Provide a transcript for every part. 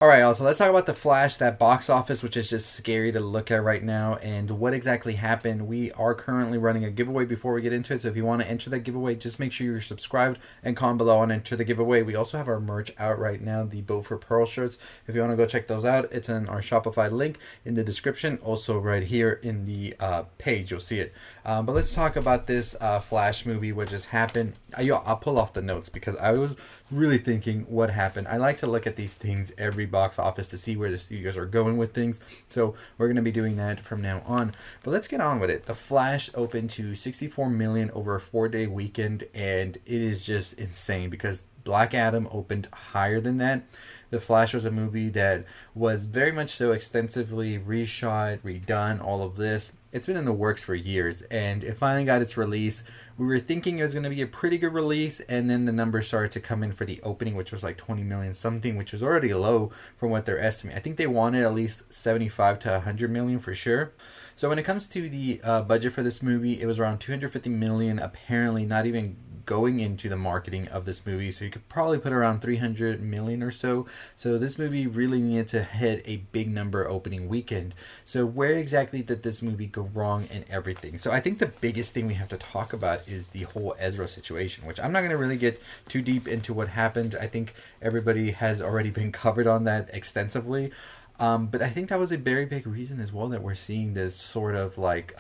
Alright, also let's talk about The Flash, that box office, which is just scary to look at right now, and what exactly happened. We are currently running a giveaway before we get into it, so if you want to enter that giveaway, just make sure you're subscribed and comment below and enter the giveaway. We also have our merch out right now, the Boat for Pearl shirts. If you want to go check those out, it's in our Shopify link in the description, also right here in the page, you'll see it. But let's talk about this Flash movie, what just happened. I'll pull off the notes because I was really thinking what happened. I like to look at these things every box office to see where the studios are going with things. So we're going to be doing that from now on. But let's get on with it. The Flash opened to 64 million over a 4-day weekend, and it is just insane because Black Adam opened higher than that. The Flash was a movie that was very much so extensively reshot, redone, all of this. It's been in the works for years, and it finally got its release. We were thinking it was going to be a pretty good release, and then the numbers started to come in for the opening, which was like 20 million something, which was already low from what they're estimating. I think they wanted at least 75 to 100 million for sure. So when it comes to the budget for this movie, it was around 250 million, apparently not even going into the marketing of this movie, so you could probably put around 300 million or so. So this movie really needed to hit a big number opening weekend. So where exactly did this movie go wrong and everything? So I think the biggest thing we have to talk about is the whole Ezra situation, which I'm not going to really get too deep into what happened. I think everybody has already been covered on that extensively. But I think that was a very big reason as well that we're seeing this sort of like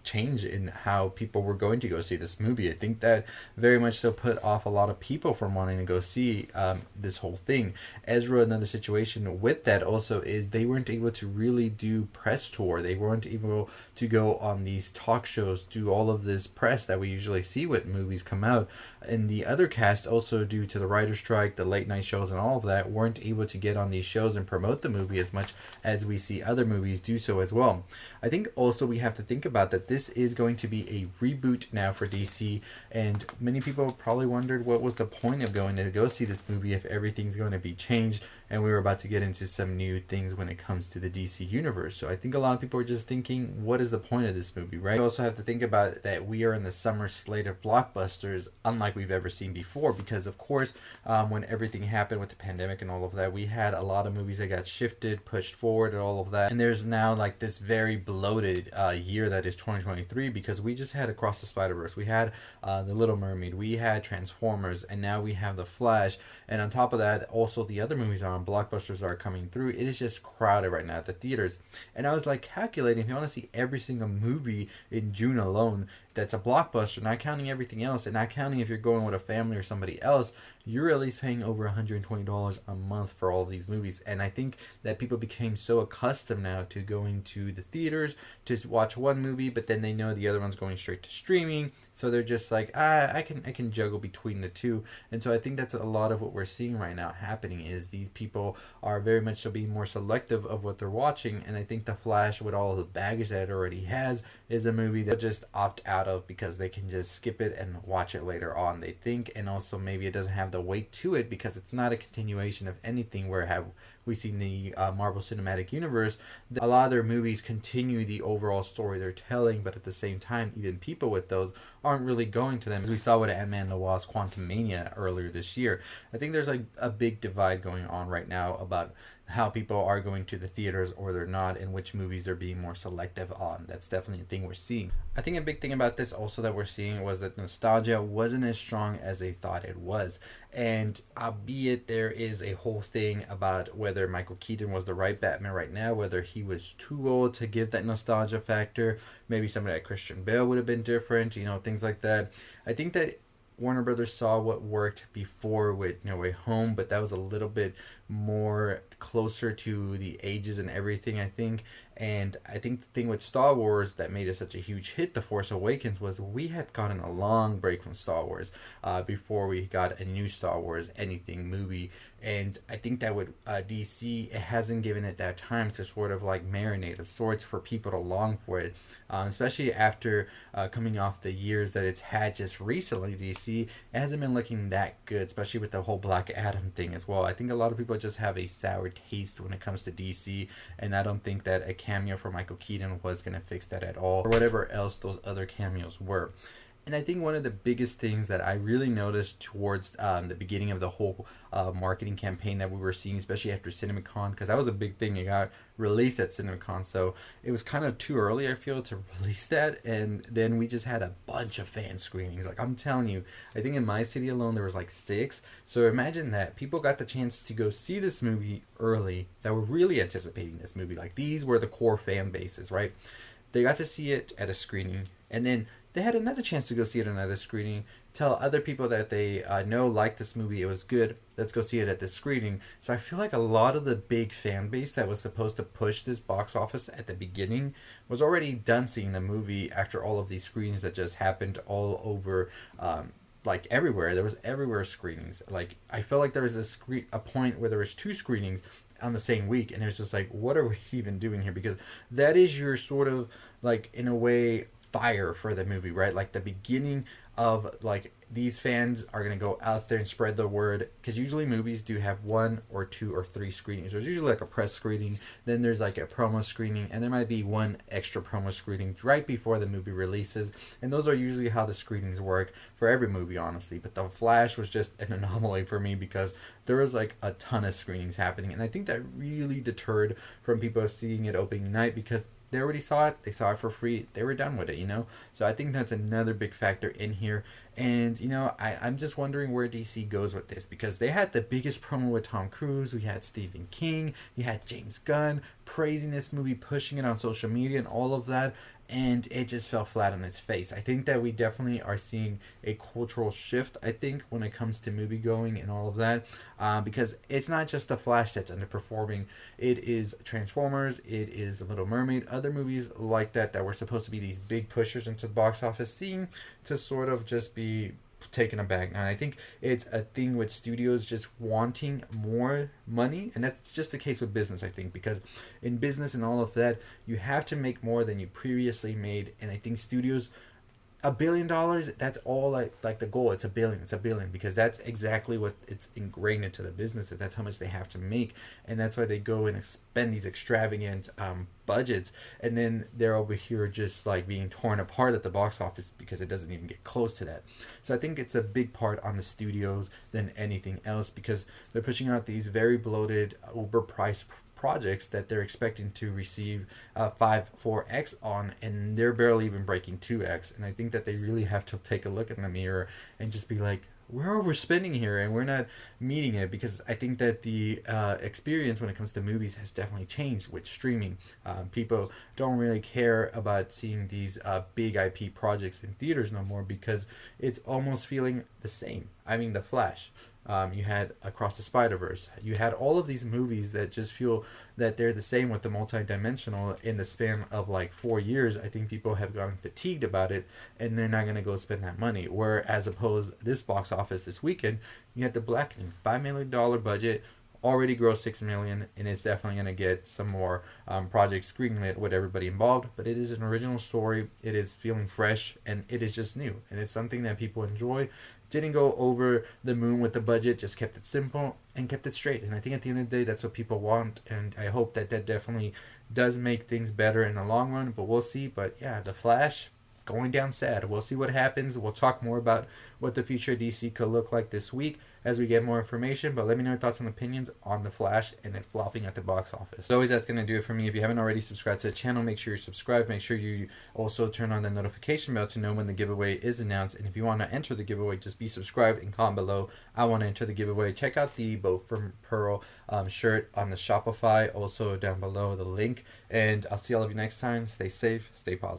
change in how people were going to go see this movie. I think that very much so put off a lot of people from wanting to go see this whole thing. Ezra, another situation with that also is they weren't able to really do press tour. They weren't able to go on these talk shows, do all of this press that we usually see when movies come out. And the other cast also, due to the writer's strike, the late night shows and all of that, weren't able to get on these shows and promote the movie as much as we see other movies do so as well. I think also we have to think about that this is going to be a reboot now for DC, and many people probably wondered what was the point of going to go see this movie if everything's going to be changed, and we were about to get into some new things when it comes to the DC universe. So I think a lot of people are just thinking, what is the point of this movie, right? You also have to think about that we are in the summer slate of blockbusters unlike we've ever seen before, because of course when everything happened with the pandemic and all of that, we had a lot of movies that got shifted, pushed forward and all of that, and there's now like this very bloated year that is 2023, because we just had Across the Spider-Verse, we had The Little Mermaid, we had Transformers, and now we have The Flash, and on top of that also the other movies are on blockbusters are coming through. It is just crowded right now at the theaters, and I was like calculating, if you want to see every single movie in June alone that's a blockbuster, not counting everything else, and not counting if you're going with a family or somebody else, you're at least paying over $120 a month for all of these movies. And I think that people became so accustomed now to going to the theaters to watch one movie, but then they know the other one's going straight to streaming, so they're just like, I can juggle between the two. And so I think that's a lot of what we're seeing right now happening, is these people are very much so being more selective of what they're watching. And I think The Flash, with all of the baggage that it already has, is a movie that just opt out of because they can just skip it and watch it later on, they think. And also maybe it doesn't have the weight to it because it's not a continuation of anything where have we seen the Marvel Cinematic Universe. A lot of their movies continue the overall story they're telling, but at the same time, even people with those aren't really going to them, as we saw with Ant-Man and the Wasp: Quantumania earlier this year. I think there's a big divide going on right now about how people are going to the theaters or they're not, and which movies they're being more selective on. That's definitely a thing we're seeing. I think a big thing about this also that we're seeing was that nostalgia wasn't as strong as they thought it was. And albeit there is a whole thing about whether Michael Keaton was the right Batman right now, whether he was too old to give that nostalgia factor, maybe somebody like Christian Bale would have been different, things like that. I think that Warner Brothers saw what worked before with No Way Home, but that was a little bit more closer to the ages and everything, I think. And I think the thing with Star Wars that made it such a huge hit, The Force Awakens, was we had gotten a long break from Star Wars before we got a new Star Wars anything movie. And I think that with DC, it hasn't given it that time to sort of like marinate of sorts for people to long for it, especially after coming off the years that it's had just recently. DC, it hasn't been looking that good, especially with the whole Black Adam thing as well. I think a lot of people just have a sour taste when it comes to DC, and I don't think that a cameo for Michael Keaton was going to fix that at all, or whatever else those other cameos were. And I think one of the biggest things that I really noticed towards the beginning of the whole marketing campaign that we were seeing, especially after CinemaCon, because that was a big thing. It got released at CinemaCon, so it was kind of too early, I feel, to release that. And then we just had a bunch of fan screenings. Like, I'm telling you, I think in my city alone there was like 6. So imagine that people got the chance to go see this movie early that were really anticipating this movie. Like, these were the core fan bases, right? They got to see it at a screening, and then they had another chance to go see it at another screening, tell other people that they know like this movie, it was good, let's go see it at this screening. So I feel like a lot of the big fan base that was supposed to push this box office at the beginning was already done seeing the movie after all of these screenings that just happened all over, like everywhere. There was everywhere screenings. Like, I felt like there was a point where there was 2 screenings on the same week, and it was just like, what are we even doing here? Because that is your sort of, like, in a way, fire for the movie, right? Like, the beginning of, like, these fans are going to go out there and spread the word, because usually movies do have 1 or 2 or 3 screenings. There's usually like a press screening, then there's like a promo screening, and there might be 1 extra promo screening right before the movie releases, and those are usually how the screenings work for every movie, honestly. But The Flash was just an anomaly for me, because there was like a ton of screenings happening, and I think that really deterred from people seeing it opening night, because they already saw it. They saw it for free. They were done with it, you know? So I think that's another big factor in here. And, you know, I'm just wondering where DC goes with this, because they had the biggest promo with Tom Cruise. We had Stephen King. You had James Gunn praising this movie, pushing it on social media and all of that. And it just fell flat on its face. I think that we definitely are seeing a cultural shift, I think, when it comes to movie going and all of that. Because it's not just The Flash that's underperforming. It is Transformers. It is Little Mermaid. Other movies like that were supposed to be these big pushers into the box office seem to sort of just be taken aback. And I think it's a thing with studios just wanting more money, and that's just the case with business, I think, because in business and all of that, you have to make more than you previously made. And I think studios, $1 billion, that's all, like the goal. It's a billion, because that's exactly what it's ingrained into the business. That's how much they have to make, and that's why they go and spend these extravagant budgets, and then they're over here just like being torn apart at the box office because it doesn't even get close to that. So I think it's a big part on the studios than anything else, because they're pushing out these very bloated, overpriced projects that they're expecting to receive 4x on, and they're barely even breaking 2x. And I think that they really have to take a look in the mirror and just be like, where are we spending here, and we're not meeting it. Because I think that the experience when it comes to movies has definitely changed with streaming. People don't really care about seeing these big IP projects in theaters no more, because it's almost feeling the same. I mean, The Flash, you had Across the Spider-Verse. You had all of these movies that just feel that they're the same with the multi-dimensional in the span of like 4 years. I think people have gotten fatigued about it, and they're not going to go spend that money. Whereas opposed this box office this weekend, you had The Blackening, $5 million budget, already grossed $6 million, and it's definitely going to get some more projects greenlit with everybody involved. But it is an original story. It is feeling fresh, and it is just new, and it's something that people enjoy. Didn't go over the moon with the budget, just kept it simple and kept it straight. And I think at the end of the day, that's what people want, and I hope that that definitely does make things better in the long run. But we'll see. But yeah, The Flash going down sad. We'll see what happens. We'll talk more about what the future of DC could look like this week as we get more information. But let me know your thoughts and opinions on The Flash and it flopping at the box office. As always, that's going to do it for me. If you haven't already subscribed to the channel, make sure you're subscribed. Make sure you also turn on the notification bell to know when the giveaway is announced. And if you want to enter the giveaway, just be subscribed and comment below, I want to enter the giveaway. Check out the Boat from Pearl shirt on the Shopify, also down below the link. And I'll see all of you next time. Stay safe, stay positive.